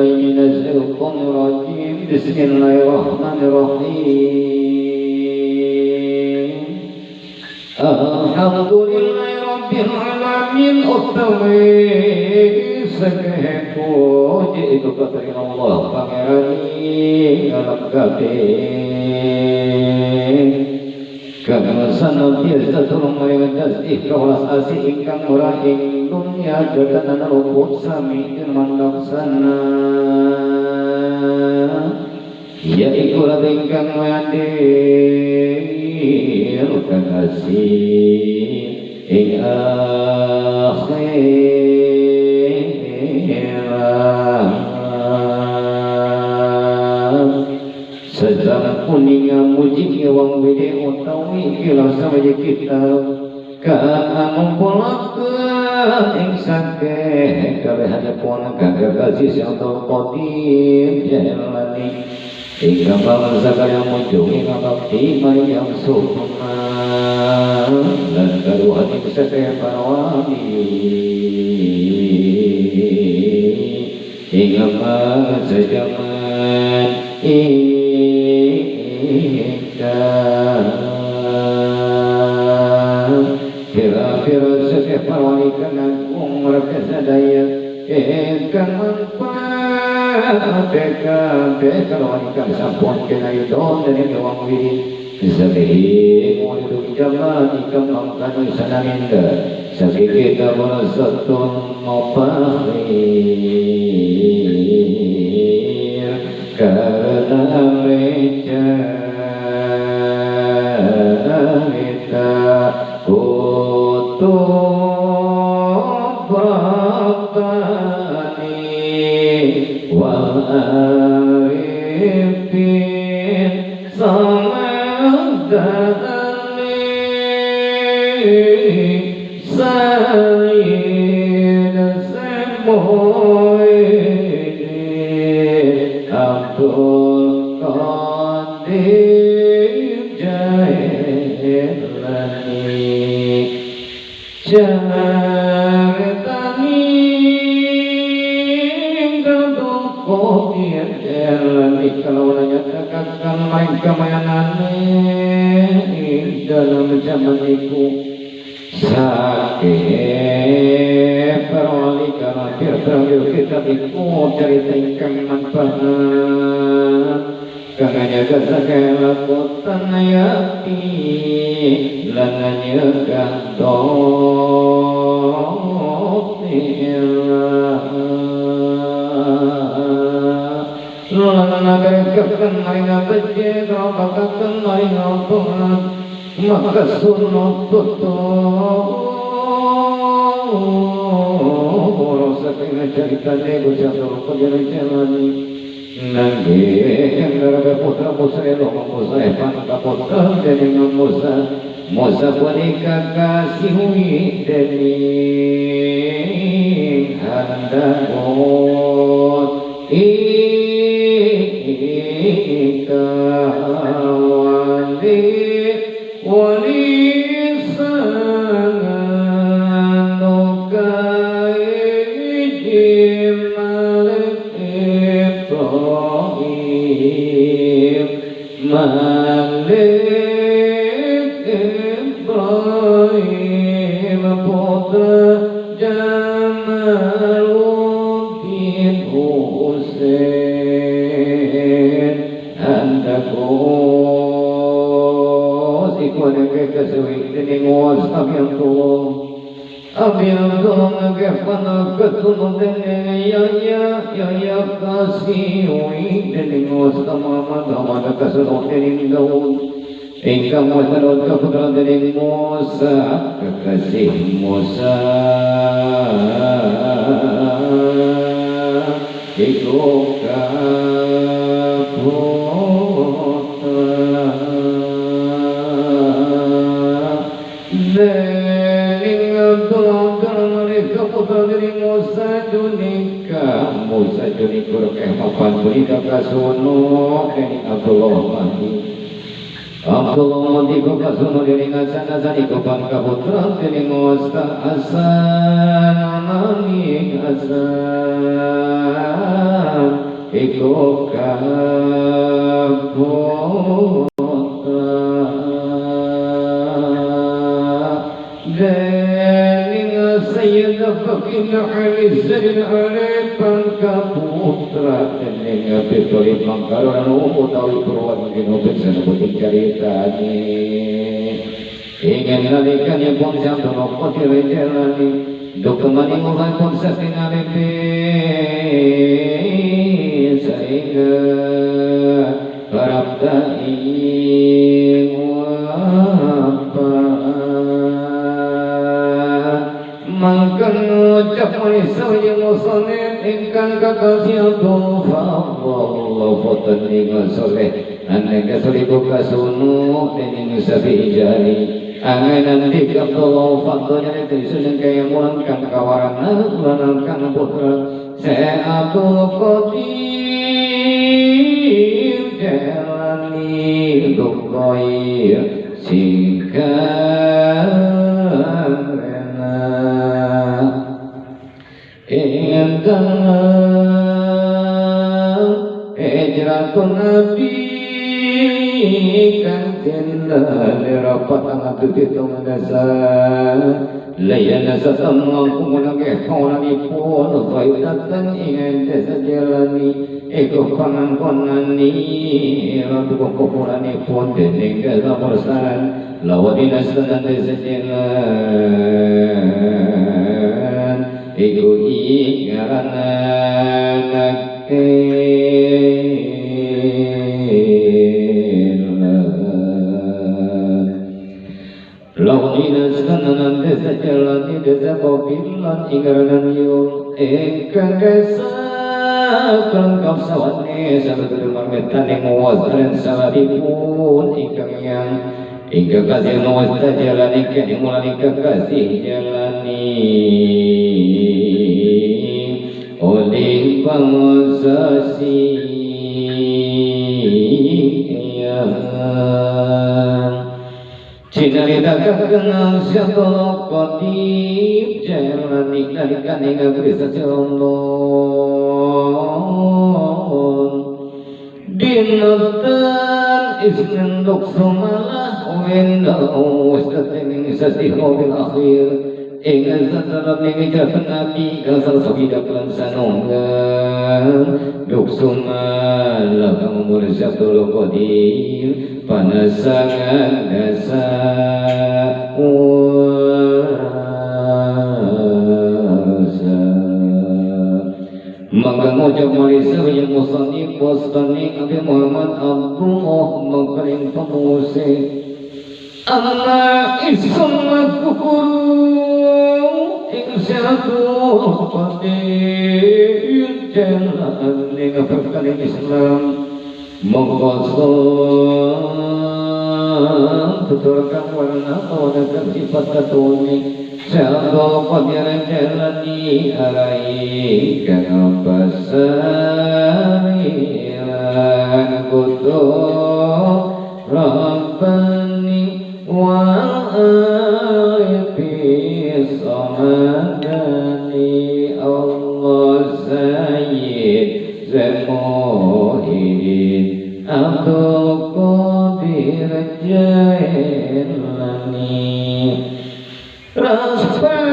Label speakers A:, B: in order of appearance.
A: من الشيطان الرجيم بسم الله الرحمن الرحيم الحمد لله رب العالمين sekeheku itu katanya Allah pangerani alam kabeh kagem sanadya tulung mayangas ikhlas asih ingkang ora ing dunya jagatan luput sami mandaksana ya iku ingkang hadir kang asih ing sedang kuning muji wong wede utawi ikhlas saja kita kamumpulakeun ing sakeh kabeh hadapun kagem kasih sang qadim jalani ingkang bangsa kaya mujung ingkang bakti yang sukma lan karuhati sakeh para wali ingkang sejaman kira-kira sekeh parwalikan agung mereka sadaya ingkang manfaat kabeh parwalikan sampun kenayudon dan ingkang wirid sabehi mulidu jaman ingkang mangkanu sanaminda sakit kita merasatun mopahir karena meja kita kutub Rabbani wal arifin samadani sayyid semu'ini Abdul Qadir Jailani Jaretani Gaduk Qadir Jailani kalau nyatakan lain kemayanane dalam zaman itu sakit perwalikan akhir terakhir kita itu cerita ingkang manfaat kanganya kesakeh lakutan yati lananya gandok lana gerekakan maina bejek robakakan maina tuhan maka sunat betul rasakan cerita nego jatuh kejalan jalani nanti yang darah putra Musa elok Musa evan kaputra dari Musa punika kasih hui dari handakut ikawali wali sangan nukai jimal Ibrahim Malik Ibrahim putra Jamaluddin Husain handakut ikuan kesewik dening was abiyanto ngagefana ketulung dening ya kasih wi dening was tamama kasulung dening daun ingkang wasalot kaputra dening Musa kekasih Musa iku Musa Junikur mapan berita kasuno Abdullah Mahdi Abdullah madiku kasunu diring asan iku pan kaputra diring wasta asan amani asan iku kaputra diring sayyid fakir ali zain ali pan kaputra diring betul mangkaran utawi purwan genobet sanebuting caritane ingin nalikan yang pun jatuh nopot jalani dukamani mulai pun sasinare sehingga harap daing wapa mangkan ucap manisah yang musonet ingkang kakasih Allah foton ingat soleh aneh kasuriku kasunu tening sabi jari angenan dikap Allah faktonya itu susun kaya mulan kang kawarana lanang kang putra se'atul qadim jalani lukoi singkarena ingkang hijratun nabi kan cinta lerapat anak itu menasar layana sasamang kumunang ekonan ipun faidatan ingin desa jalani eko pangan konani ratu kukuran ipun dening desa persaran lawadina sedan desa jalan eko ingaran anak Laudina senanan desa jalani desa bobilan ingaranan yul ingkang desa kelengkap sawane sabetul marmetan ing wazaran salabipun ingkang yang ingkang kasih nuwasta jalani ingkang mulai ingkang kasih jalani oleh pangosasi Cinarita kenal syaitan qadim jalani nalikan hingga bisa celon dinatan isnan duksumala wenda wastatin sasiho bil akhir ingat sasaran ini jatuh nabi kasar sabidakan sanongan duksumala kamu mursyadul qadim panasangan dasa wasa maka ngucap malisa yang musani postani Abi Muhammad Abdullah mengkering pemusik Allah isma kukuru insyatul qadir jalan dengan perkara Islam mengkosong tutulkan warna warna sifat katuni syaitan qadir jalani arai kang basariran kutuh rabbani wa arifis samadani Allah sayyid zamuhidin Abdul Qadir Jailani Raspati